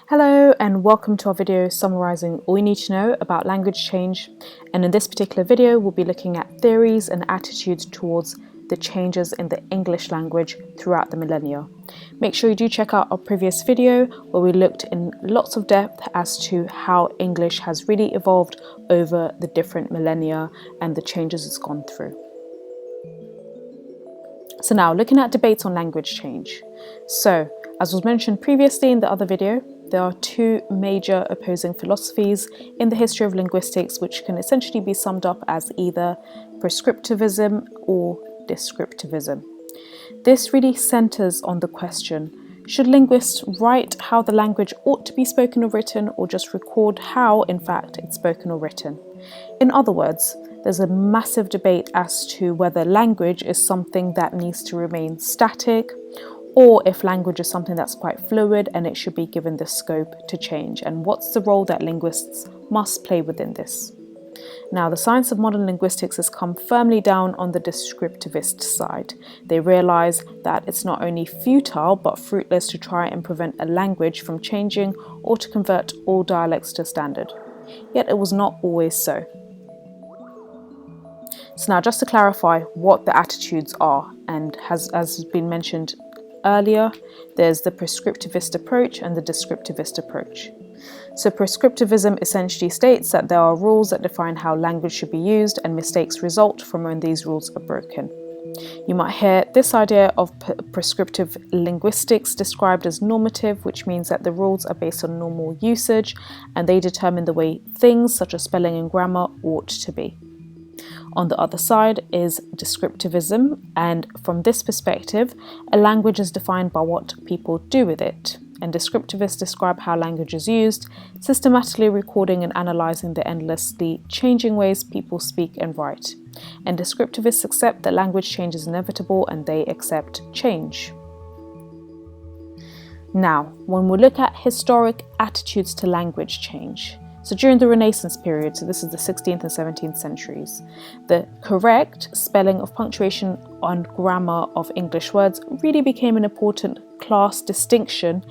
Hello and welcome to our video summarising all you need to know about language change, and in this particular video we'll be looking at theories and attitudes towards the changes in the English language throughout the millennia. Make sure you do check out our previous video where we looked in lots of depth as to how English has really evolved over the different millennia and the changes it's gone through. So now looking at debates on language change. So as was mentioned previously in the other video, there are two major opposing philosophies in the history of linguistics which can essentially be summed up as either prescriptivism or descriptivism. This really centres on the question, should linguists write how the language ought to be spoken or written, or just record how, in fact, it's spoken or written? In other words, there's a massive debate as to whether language is something that needs to remain static, or if language is something that's quite fluid and it should be given the scope to change, and what's the role that linguists must play within this. Now, the science of modern linguistics has come firmly down on the descriptivist side. They realise that it's not only futile but fruitless to try and prevent a language from changing or to convert all dialects to standard. Yet it was not always so. So now, just to clarify what the attitudes are, and as has been mentioned earlier, there's the prescriptivist approach and the descriptivist approach. So prescriptivism essentially states that there are rules that define how language should be used, and mistakes result from when these rules are broken. You might hear this idea of prescriptive linguistics described as normative, which means that the rules are based on normal usage and they determine the way things such as spelling and grammar ought to be. On the other side is descriptivism, and from this perspective, a language is defined by what people do with it. And descriptivists describe how language is used, systematically recording and analysing the endlessly changing ways people speak and write. And descriptivists accept that language change is inevitable and they accept change. Now, when we look at historic attitudes to language change, so during the Renaissance period, so this is the 16th and 17th centuries, the correct spelling of punctuation and grammar of English words really became an important class distinction,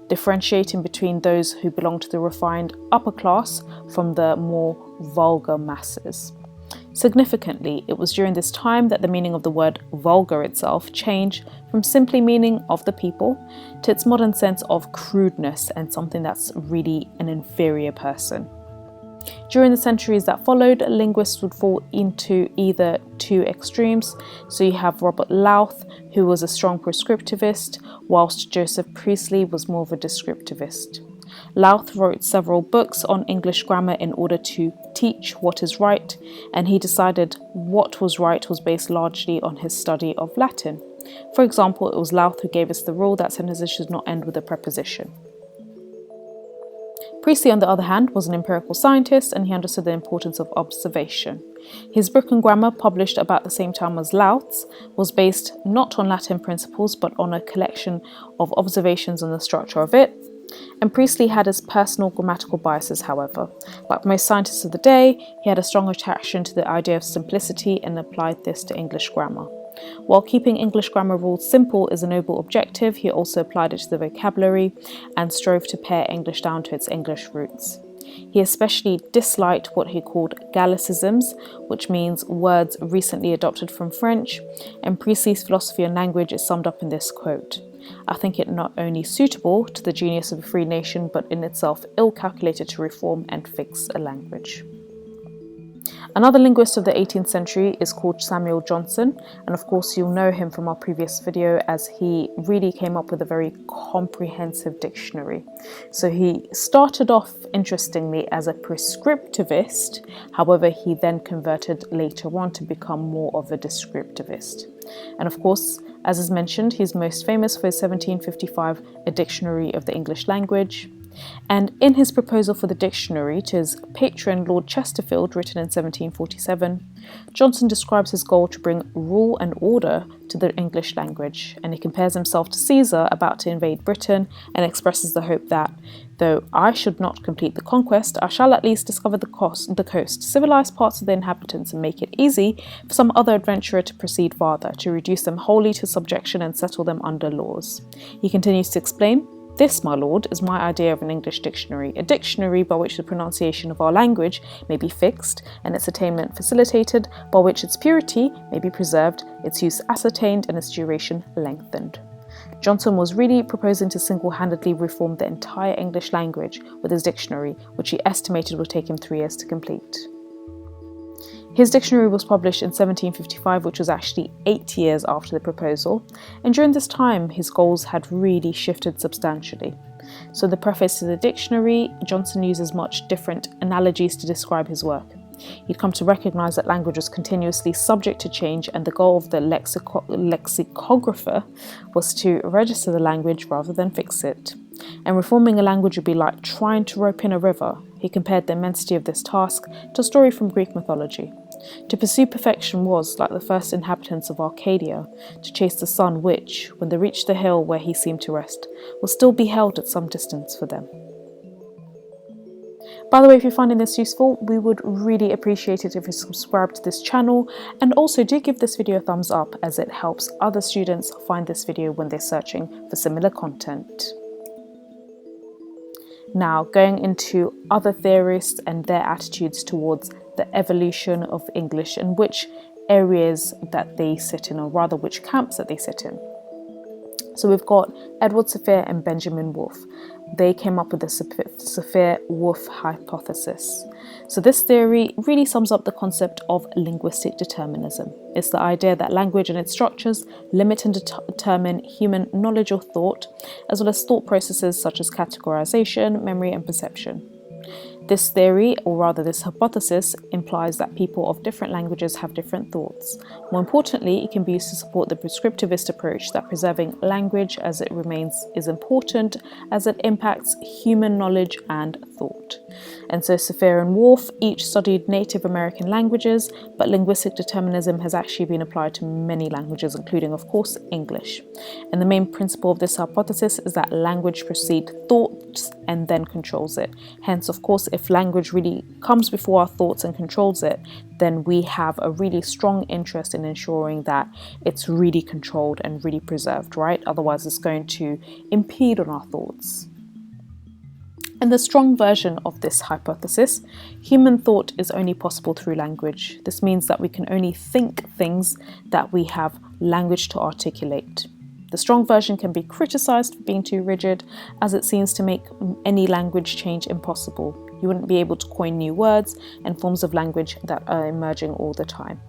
differentiating between those who belonged to the refined upper class from the more vulgar masses. Significantly, it was during this time that the meaning of the word vulgar itself changed from simply meaning of the people to its modern sense of crudeness and something that's really an inferior person. During the centuries that followed, linguists would fall into either two extremes. So you have Robert Louth, who was a strong prescriptivist, whilst Joseph Priestley was more of a descriptivist. Louth wrote several books on English grammar in order to teach what is right, and he decided what was right was based largely on his study of Latin. For example, it was Louth who gave us the rule that sentences should not end with a preposition. Priestley, on the other hand, was an empirical scientist, and he understood the importance of observation. His book on grammar, published about the same time as Louth's, was based not on Latin principles but on a collection of observations on the structure of it. And Priestley had his personal grammatical biases, however. Like most scientists of the day, he had a strong attraction to the idea of simplicity and applied this to English grammar. While keeping English grammar rules simple is a noble objective, he also applied it to the vocabulary and strove to pare English down to its English roots. He especially disliked what he called Gallicisms, which means words recently adopted from French, and Priestley's philosophy on language is summed up in this quote: "I think it not only suitable to the genius of a free nation, but in itself ill calculated to reform and fix a language." Another linguist of the 18th century is called Samuel Johnson, and of course you'll know him from our previous video as he really came up with a very comprehensive dictionary. So he started off, interestingly, as a prescriptivist, however he then converted later on to become more of a descriptivist. And of course, as is mentioned, he's most famous for his 1755 A Dictionary of the English Language. And in his proposal for the dictionary to his patron Lord Chesterfield, written in 1747, Johnson describes his goal to bring rule and order to the English language, and he compares himself to Caesar about to invade Britain and expresses the hope that, though I should not complete the conquest, I shall at least discover the coast, civilize parts of the inhabitants, and make it easy for some other adventurer to proceed farther, to reduce them wholly to subjection and settle them under laws. He continues to explain, This, my lord, is my idea of an English dictionary, a dictionary by which the pronunciation of our language may be fixed and its attainment facilitated, by which its purity may be preserved, its use ascertained and its duration lengthened. Johnson was really proposing to single-handedly reform the entire English language with his dictionary, which he estimated would take him 3 years to complete. His dictionary was published in 1755, which was actually 8 years after the proposal, and during this time his goals had really shifted substantially. So in the preface to the dictionary, Johnson uses much different analogies to describe his work. He'd come to recognise that language was continuously subject to change, and the goal of the lexicographer was to register the language rather than fix it. And reforming a language would be like trying to rope in a river. He compared the immensity of this task to a story from Greek mythology. To pursue perfection was, like the first inhabitants of Arcadia, to chase the sun which, when they reached the hill where he seemed to rest, was still beheld at some distance for them. By the way, if you're finding this useful, we would really appreciate it if you subscribe to this channel, and also do give this video a thumbs up as it helps other students find this video when they're searching for similar content. Now, going into other theorists and their attitudes towards the evolution of English and which areas that they sit in, or rather which camps that they sit in. So we've got Edward Sapir and Benjamin Wolfe. They came up with the Sapir-Whorf hypothesis. So this theory really sums up the concept of linguistic determinism. It's the idea that language and its structures limit and determine human knowledge or thought, as well as thought processes such as categorization, memory, and perception. This theory, or rather this hypothesis, implies that people of different languages have different thoughts. More importantly, it can be used to support the prescriptivist approach that preserving language as it remains is important as it impacts human knowledge and thought. And so Sapir and Whorf each studied Native American languages, but linguistic determinism has actually been applied to many languages, including, of course, English. And the main principle of this hypothesis is that language precedes thoughts and then controls it. Hence, of course, if language really comes before our thoughts and controls it, then we have a really strong interest in ensuring that it's really controlled and really preserved, right? Otherwise, it's going to impede on our thoughts. In the strong version of this hypothesis, human thought is only possible through language. This means that we can only think things that we have language to articulate. The strong version can be criticised for being too rigid, as it seems to make any language change impossible. You wouldn't be able to coin new words and forms of language that are emerging all the time.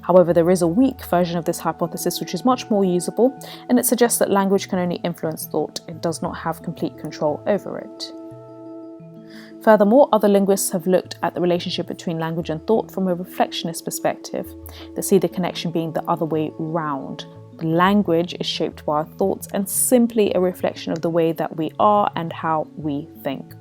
However, there is a weak version of this hypothesis which is much more usable, and it suggests that language can only influence thought. It does not have complete control over it. Furthermore, other linguists have looked at the relationship between language and thought from a reflectionist perspective. They see the connection being the other way round. Language is shaped by our thoughts and simply a reflection of the way that we are and how we think.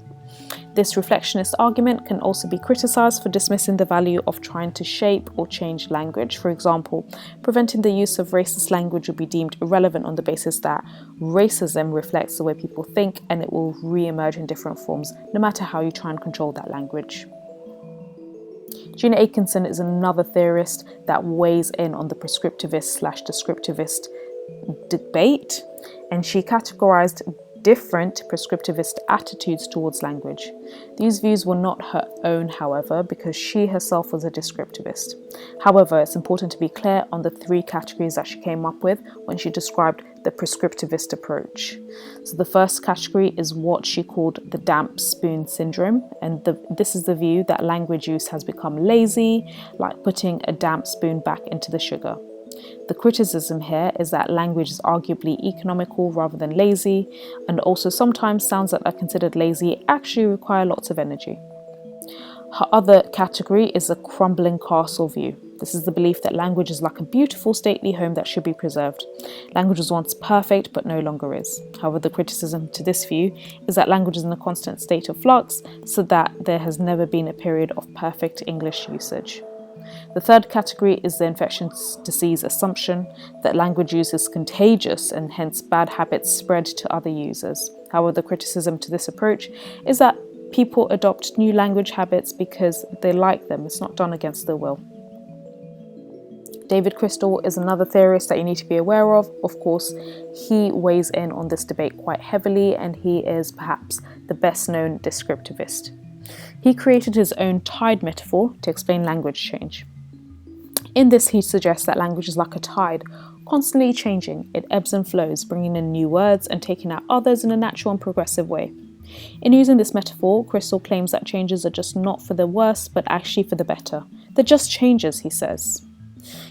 This reflectionist argument can also be criticised for dismissing the value of trying to shape or change language. For example, preventing the use of racist language would be deemed irrelevant on the basis that racism reflects the way people think and it will re-emerge in different forms, no matter how you try and control that language. Junaid Concern is another theorist that weighs in on the prescriptivist/descriptivist debate, and she categorized different prescriptivist attitudes towards language. These views were not her own, however, because she herself was a descriptivist. However, it's important to be clear on the 3 categories that she came up with when she described the prescriptivist approach. So the first category is what she called the damp spoon syndrome, and this is the view that language use has become lazy, like putting a damp spoon back into the sugar. The criticism here is that language is arguably economical rather than lazy, and also sometimes sounds that are considered lazy actually require lots of energy. Her other category is the crumbling castle view. This is the belief that language is like a beautiful stately home that should be preserved. Language was once perfect but no longer is. However, the criticism to this view is that language is in a constant state of flux, so that there has never been a period of perfect English usage. The third category is the infectious disease assumption that language use is contagious and hence bad habits spread to other users. However, the criticism to this approach is that people adopt new language habits because they like them. It's not done against their will. David Crystal is another theorist that you need to be aware of. Of course, he weighs in on this debate quite heavily, and he is perhaps the best known descriptivist. He created his own tide metaphor to explain language change. In this, he suggests that language is like a tide, constantly changing. It ebbs and flows, bringing in new words and taking out others in a natural and progressive way. In using this metaphor, Crystal claims that changes are just not for the worse, but actually for the better. They're just changes, he says.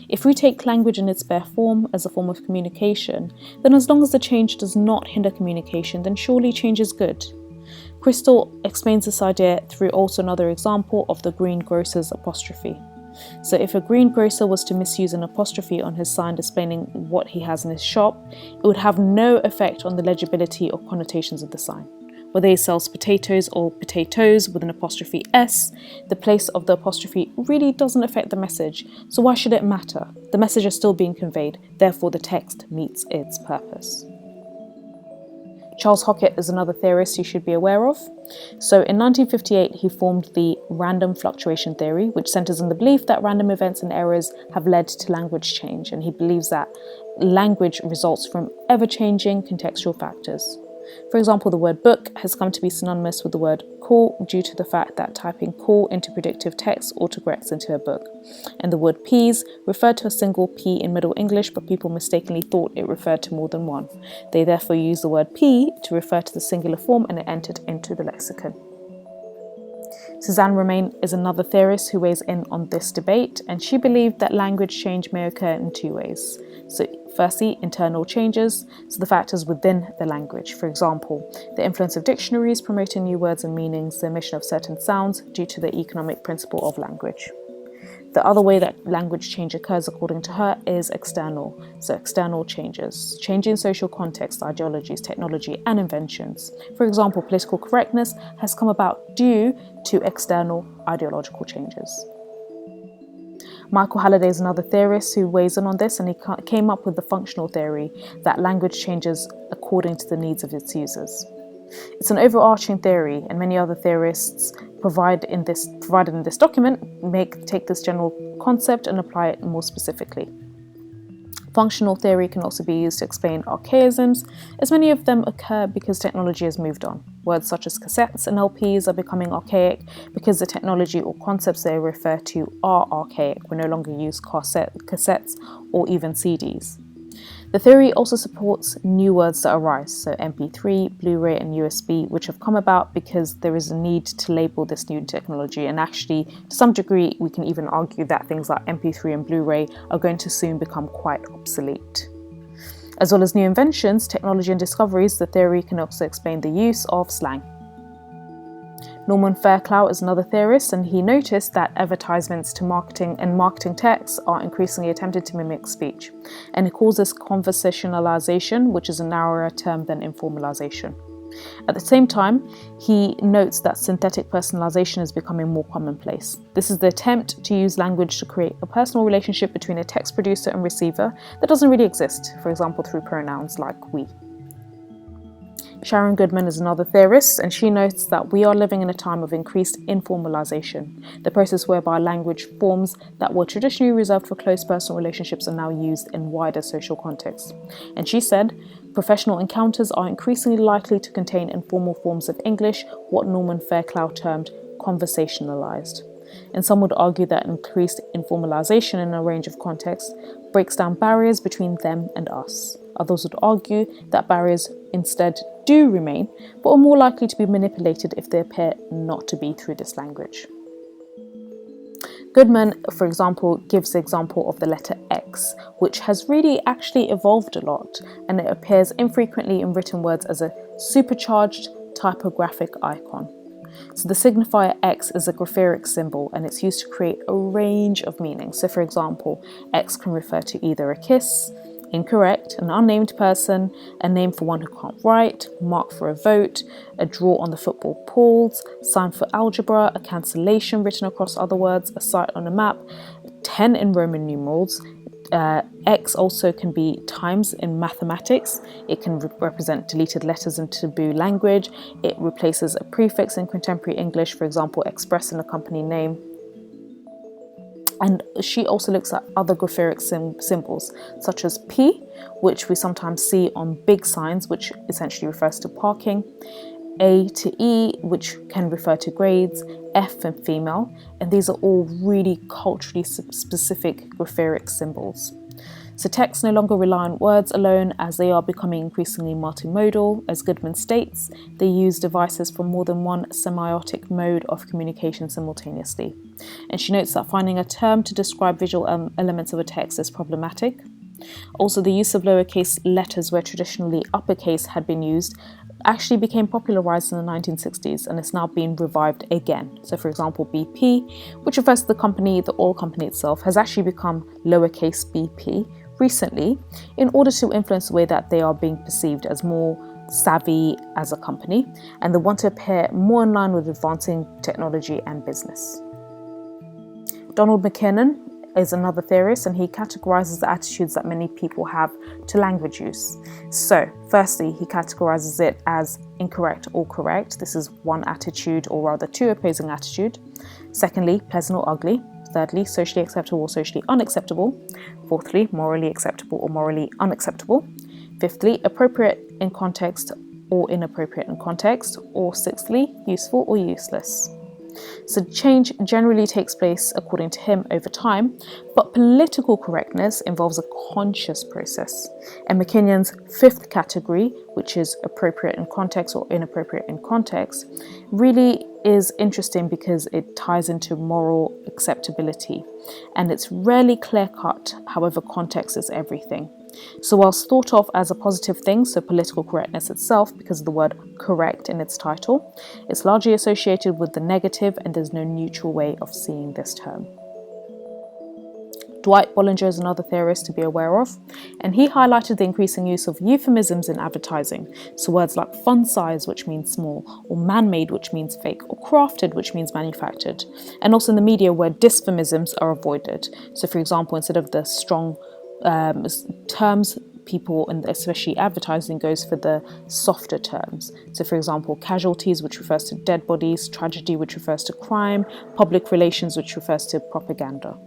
If we take language in its bare form as a form of communication, then as long as the change does not hinder communication, then surely change is good. Crystal explains this idea through also another example of the greengrocer's apostrophe. So if a greengrocer was to misuse an apostrophe on his sign displaying what he has in his shop, it would have no effect on the legibility or connotations of the sign. Whether he sells potatoes or potatoes with an apostrophe S, the place of the apostrophe really doesn't affect the message, so why should it matter? The message is still being conveyed, therefore the text meets its purpose. Charles Hockett is another theorist you should be aware of. So in 1958, he formed the random fluctuation theory, which centers on the belief that random events and errors have led to language change, and he believes that language results from ever-changing contextual factors. For example, the word book has come to be synonymous with the word cool due to the fact that typing cool into predictive text autocorrects into a book. And the word peas referred to a single P in Middle English, but people mistakenly thought it referred to more than one. They therefore used the word pea to refer to the singular form, and it entered into the lexicon. Suzanne Romaine is another theorist who weighs in on this debate, and she believed that language change may occur in two ways. So firstly, internal changes, so the factors within the language. For example, the influence of dictionaries promoting new words and meanings, the omission of certain sounds due to the economic principle of language. The other way that language change occurs, according to her, is external. So external changes, changing social context, ideologies, technology, and inventions. For example, political correctness has come about due to external ideological changes. Michael Holliday is another theorist who weighs in on this, and he came up with the functional theory that language changes according to the needs of its users. It's an overarching theory, and many other theorists provided in this document take this general concept and apply it more specifically. Functional theory can also be used to explain archaisms, as many of them occur because technology has moved on. Words such as cassettes and LPs are becoming archaic because the technology or concepts they refer to are archaic. We no longer use cassettes or even CDs. The theory also supports new words that arise, so MP3, Blu-ray and USB, which have come about because there is a need to label this new technology, and actually to some degree we can even argue that things like MP3 and Blu-ray are going to soon become quite obsolete. As well as new inventions, technology and discoveries, the theory can also explain the use of slang. Norman Fairclough is another theorist, and he noticed that advertisements to marketing texts are increasingly attempted to mimic speech, and he calls this conversationalization, which is a narrower term than informalization. At the same time, he notes that synthetic personalization is becoming more commonplace. This is the attempt to use language to create a personal relationship between a text producer and receiver that doesn't really exist, for example through pronouns like we. Sharron Goodman is another theorist, and she notes that we are living in a time of increased informalization, the process whereby language forms that were traditionally reserved for close personal relationships are now used in wider social contexts. And she said, professional encounters are increasingly likely to contain informal forms of English, what Norman Fairclough termed conversationalized. And some would argue that increased informalization in a range of contexts breaks down barriers between them and us. Others would argue that barriers instead do remain, but are more likely to be manipulated if they appear not to be through this language. Goodman, for example, gives the example of the letter X, which has really actually evolved a lot, and it appears infrequently in written words as a supercharged typographic icon. So the signifier X is a grapheric symbol, and it's used to create a range of meanings. So for example, X can refer to either a kiss, incorrect, an unnamed person, a name for one who can't write, mark for a vote, a draw on the football poles, sign for algebra, a cancellation written across other words, a site on a map, 10 in Roman numerals. X also can be times in mathematics. It can represent deleted letters in taboo language. It replaces a prefix in contemporary English, for example, express in a company name. And she also looks at other grapheric symbols, such as P, which we sometimes see on big signs, which essentially refers to parking, A to E, which can refer to grades, F and female, and these are all really culturally specific grapheric symbols. So texts no longer rely on words alone, as they are becoming increasingly multimodal. As Goodman states, they use devices from more than one semiotic mode of communication simultaneously. And she notes that finding a term to describe visual elements of a text is problematic. Also, the use of lowercase letters where traditionally uppercase had been used actually became popularized in the 1960s, and it's now being revived again. So for example, BP, which refers to the company, the oil company itself, has actually become lowercase bp recently in order to influence the way that they are being perceived as more savvy as a company, and they want to appear more in line with advancing technology and business. Donald MacKinnon is another theorist, and he categorizes the attitudes that many people have to language use. So firstly, he categorizes it as incorrect or correct. This is one attitude, or rather two opposing attitudes. Secondly, pleasant or ugly. Thirdly, socially acceptable or socially unacceptable. Fourthly, morally acceptable or morally unacceptable. Fifthly, appropriate in context or inappropriate in context. Or sixthly, useful or useless. So change generally takes place, according to him, over time, but political correctness involves a conscious process. And MacKinnon's fifth category, which is appropriate in context or inappropriate in context, really is interesting because it ties into moral acceptability. And it's rarely clear-cut, however, context is everything. So whilst thought of as a positive thing, so political correctness itself, because of the word correct in its title, it's largely associated with the negative, and there's no neutral way of seeing this term. Dwight Bollinger is another theorist to be aware of, and he highlighted the increasing use of euphemisms in advertising. So words like fun size, which means small, or man-made, which means fake, or crafted, which means manufactured. And also in the media where dysphemisms are avoided. So for example, instead of the strong terms, people, and especially advertising, goes for the softer terms. So for example, casualties, which refers to dead bodies, tragedy, which refers to crime, public relations, which refers to propaganda.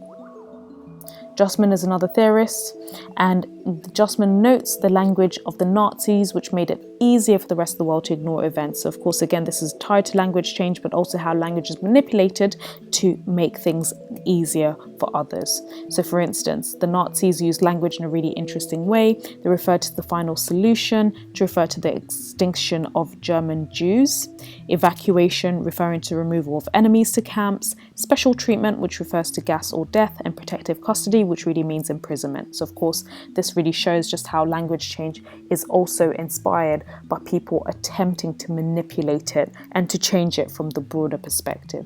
Justman is another theorist, and Justman notes the language of the Nazis, which made it easier for the rest of the world to ignore events. So of course, again, this is tied to language change, but also how language is manipulated to make things easier for others. So for instance, the Nazis used language in a really interesting way. They referred to the final solution to refer to the extinction of German Jews, evacuation referring to removal of enemies to camps, special treatment, which refers to gas or death, and protective custody, which really means imprisonment. So of course, this really shows just how language change is also inspired by people attempting to manipulate it and to change it from the broader perspective.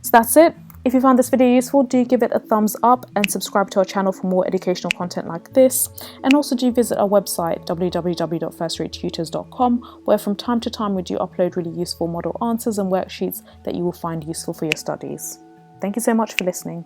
So that's it. If you found this video useful, do give it a thumbs up and subscribe to our channel for more educational content like this. And also do visit our website, www.firstratetutors.com, where from time to time we do upload really useful model answers and worksheets that you will find useful for your studies. Thank you so much for listening.